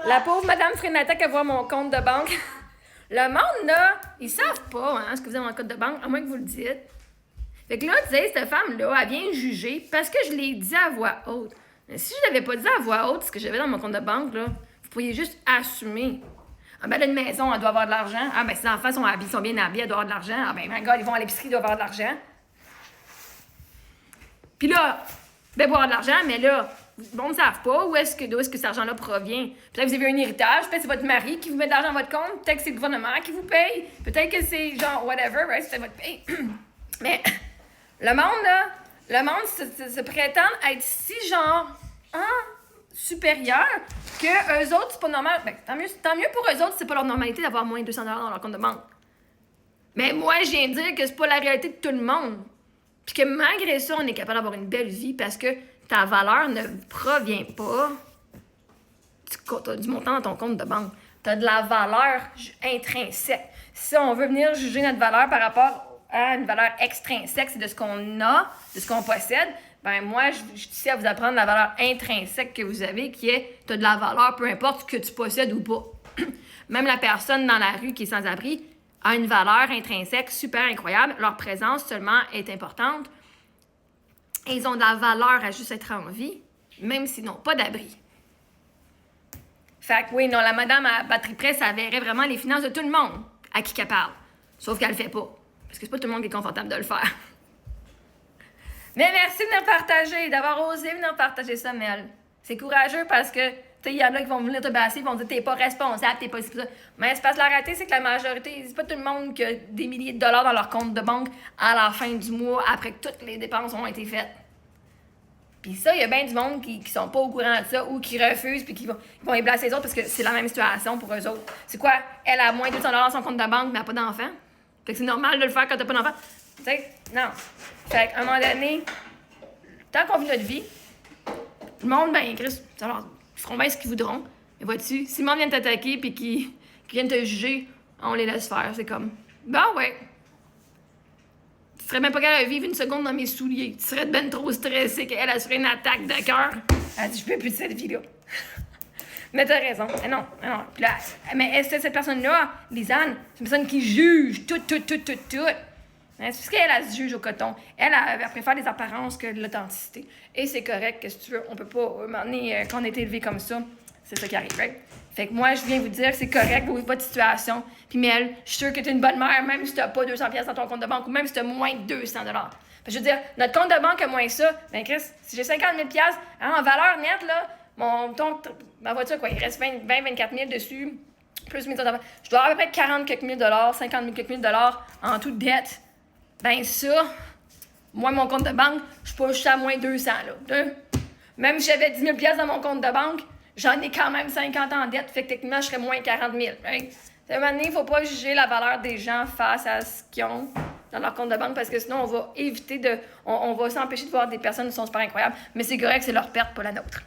La pauvre Madame Frénata qui voit mon compte de banque. Le monde, là, ils savent pas hein, ce que vous avez dans mon compte de banque, à moins que vous le dites. Fait que là, tu sais, cette femme-là, elle vient juger parce que je l'ai dit à voix haute. Mais si je l'avais pas dit à voix haute, ce que j'avais dans mon compte de banque, là, vous pourriez juste assumer. Ah ben là, une maison, elle doit avoir de l'argent. Ah ben, ses enfants sont bien habillés, elle doit avoir de l'argent. Ah ben, my God, ils vont à l'épicerie, ils doivent avoir de l'argent. Puis là, ben, boire de l'argent, mais là, bon, ne savent pas d'où est-ce que cet argent-là provient. Peut-être que vous avez un héritage, peut-être que c'est votre mari qui vous met de l'argent dans votre compte, peut-être que c'est le gouvernement qui vous paye, peut-être que c'est genre whatever, right? C'est votre paye. Mais le monde, là, le monde se prétend être si genre supérieur que eux autres, c'est pas normal. Ben, tant mieux pour eux autres, c'est pas leur normalité d'avoir moins de 200$ dans leur compte de banque. Mais moi, je viens de dire que c'est pas la réalité de tout le monde. Puis que malgré ça, on est capable d'avoir une belle vie parce que ta valeur ne provient pas du montant dans ton compte de banque. Tu as de la valeur intrinsèque. Si on veut venir juger notre valeur par rapport à une valeur extrinsèque, c'est de ce qu'on a, de ce qu'on possède, ben moi, je suis ici à vous apprendre la valeur intrinsèque que vous avez, qui est tu as de la valeur, peu importe ce que tu possèdes ou pas. Même la personne dans la rue qui est sans abri a une valeur intrinsèque super incroyable. Leur présence seulement est importante. Et ils ont de la valeur à juste être en vie, même s'ils n'ont pas d'abri. Fait que oui, non, la madame à batterie presse, ça verrait vraiment les finances de tout le monde à qui qu'elle parle. Sauf qu'elle le fait pas. Parce que c'est pas tout le monde qui est confortable de le faire. Mais merci de venir partager, d'avoir osé venir partager ça, Mel. C'est courageux parce que, tu sais, il y en a qui vont venir te basser, ils vont dire t'es pas responsable, t'es pas ça. Mais c'est parce que la réalité, c'est que la majorité, c'est pas tout le monde qui a des milliers de dollars dans leur compte de banque à la fin du mois après que toutes les dépenses ont été faites. Puis ça, il y a bien du monde qui sont pas au courant de ça ou qui refusent puis qui vont y placer les autres parce que c'est la même situation pour eux autres. C'est quoi? Elle a moins de 200$ dans son compte de banque, mais elle n'a pas d'enfant. Fait que c'est normal de le faire quand t'as pas d'enfant. Tu sais, non. Fait qu'à un moment donné, tant qu'on vit notre vie, le monde, ben, Chris, alors, ils feront bien ce qu'ils voudront. Mais vois-tu, si le monde vient t'attaquer puis qu'ils viennent te juger, on les laisse faire. C'est comme, ben ouais. Tu serais même pas capable de vivre une seconde dans mes souliers. Tu serais ben trop stressée qu'elle a fait une attaque de cœur. Elle dit, je peux plus de cette vie-là. Mais t'as raison. Mais non. Puis là, mais est-ce que cette personne-là, Lisanne, c'est une personne qui juge tout. C'est parce qu'elle se juge au coton. Elle préfère les apparences que l'authenticité. Et c'est correct, qu'est-ce que tu veux. On peut pas, à un moment donné, quand on est élevé comme ça, c'est ça qui arrive, right? Fait que moi, je viens vous dire que c'est correct, votre situation. Puis Mel, je suis sûre que t'es une bonne mère, même si t'as pas 200$ dans ton compte de banque, ou même si t'as moins de 200$. Je veux dire, notre compte de banque a moins ça. Ben Chris, si j'ai 50 000$, hein, en valeur nette, là, ma voiture, quoi, il reste 24 000 dessus, plus 1000$. Je dois avoir à peu près 40 quelques mille dollars, 50 000 quelques mille dollars en toute dette. Ben ça, moi, mon compte de banque, je suis pas juste à moins 200, là. Même si j'avais 10 000$ dans mon compte de banque, j'en ai quand même 50 en dette, fait que techniquement, je serais moins 40 000. Right? À un moment donné, il ne faut pas juger la valeur des gens face à ce qu'ils ont dans leur compte de banque, parce que sinon, on va s'empêcher de voir des personnes qui sont super incroyables, mais c'est correct, c'est leur perte, pas la nôtre.